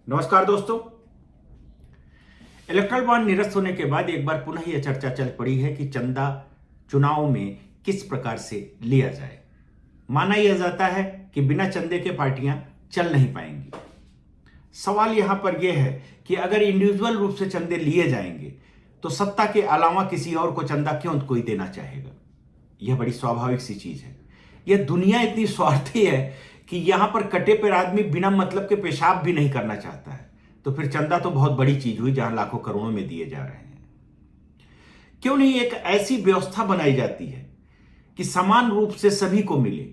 नमस्कार दोस्तों। Erectile bond निरस्त होने के बाद एक बार पुनः यह चर्चा चल पड़ी है कि चंदा चुनाव में किस प्रकार से लिया जाए। माना यह जाता है कि बिना चंदे के पार्टियां चल नहीं पाएंगी। सवाल यहां पर यह है कि अगर इंडिविजुअल रूप से चंदे लिए जाएंगे तो सत्ता के अलावा किसी और को चंदा क्यों कोई देना चाहेगा। यह बड़ी स्वाभाविक सी चीज है। यह दुनिया इतनी स्वार्थी है कि यहां पर कटे पर आदमी बिना मतलब के पेशाब भी नहीं करना चाहता है, तो फिर चंदा तो बहुत बड़ी चीज हुई जहां लाखों करोड़ों में दिए जा रहे हैं। क्यों नहीं एक ऐसी व्यवस्था बनाई जाती है कि समान रूप से सभी को मिले।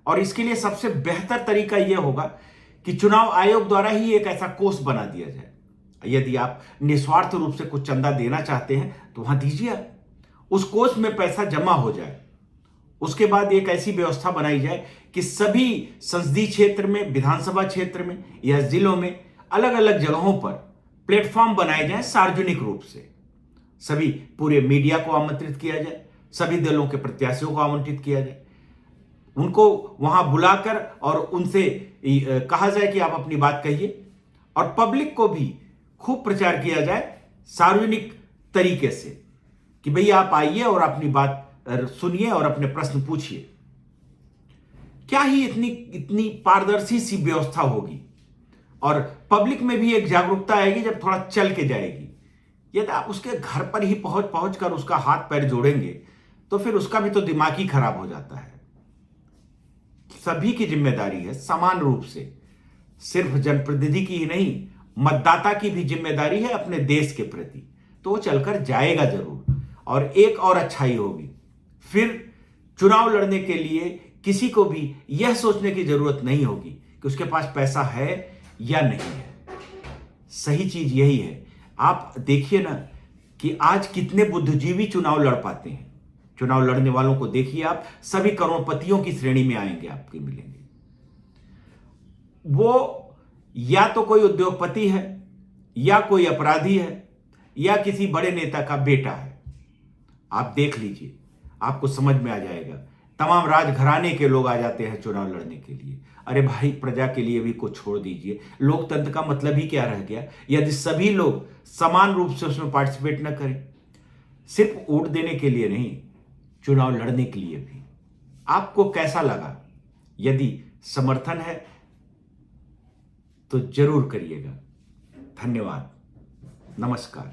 और इसके लिए सबसे बेहतर तरीका यह होगा कि चुनाव आयोग द्वारा ही एक ऐसा कोष बना दिया जाए। यदि आप निस्वार्थ रूप से कुछ चंदा देना चाहते हैं तो वहां दीजिए, उस कोष में पैसा जमा हो जाए। उसके बाद एक ऐसी व्यवस्था बनाई जाए कि सभी संसदीय क्षेत्र में, विधानसभा क्षेत्र में या जिलों में अलग अलग जगहों पर प्लेटफॉर्म बनाए जाएं। सार्वजनिक रूप से सभी पूरे मीडिया को आमंत्रित किया जाए, सभी दलों के प्रत्याशियों को आमंत्रित किया जाए, उनको वहां बुलाकर और उनसे कहा जाए कि आप अपनी बात कहिए, और पब्लिक को भी खूब प्रचार किया जाए सार्वजनिक तरीके से कि भैया आप आइए और अपनी बात सुनिए और अपने प्रश्न पूछिए। क्या ही इतनी पारदर्शी सी व्यवस्था होगी और पब्लिक में भी एक जागरूकता आएगी जब थोड़ा चल के जाएगी। यदि आप उसके घर पर ही पहुंच कर उसका हाथ पैर जोड़ेंगे तो फिर उसका भी तो दिमाग ही खराब हो जाता है। सभी की जिम्मेदारी है समान रूप से, सिर्फ जनप्रतिनिधि की ही नहीं, मतदाता की भी जिम्मेदारी है अपने देश के प्रति। तो वो चलकर जाएगा जरूर। और एक और अच्छाई होगी, फिर चुनाव लड़ने के लिए किसी को भी यह सोचने की जरूरत नहीं होगी कि उसके पास पैसा है या नहीं है। सही चीज यही है। आप देखिए ना कि आज कितने बुद्धिजीवी चुनाव लड़ पाते हैं। चुनाव लड़ने वालों को देखिए आप, सभी करोड़पतियों की श्रेणी में आएंगे, आपके मिलेंगे। वो या तो कोई उद्योगपति है, या कोई अपराधी है, या किसी बड़े नेता का बेटा है। आप देख लीजिए, आपको समझ में आ जाएगा। तमाम राजघराने के लोग आ जाते हैं चुनाव लड़ने के लिए। अरे भाई, प्रजा के लिए भी कुछ छोड़ दीजिए। लोकतंत्र का मतलब ही क्या रह गया यदि सभी लोग समान रूप से उसमें पार्टिसिपेट न करें। सिर्फ वोट देने के लिए नहीं, चुनाव लड़ने के लिए भी। आपको कैसा लगा? यदि समर्थन है तो जरूर करिएगा। धन्यवाद। नमस्कार।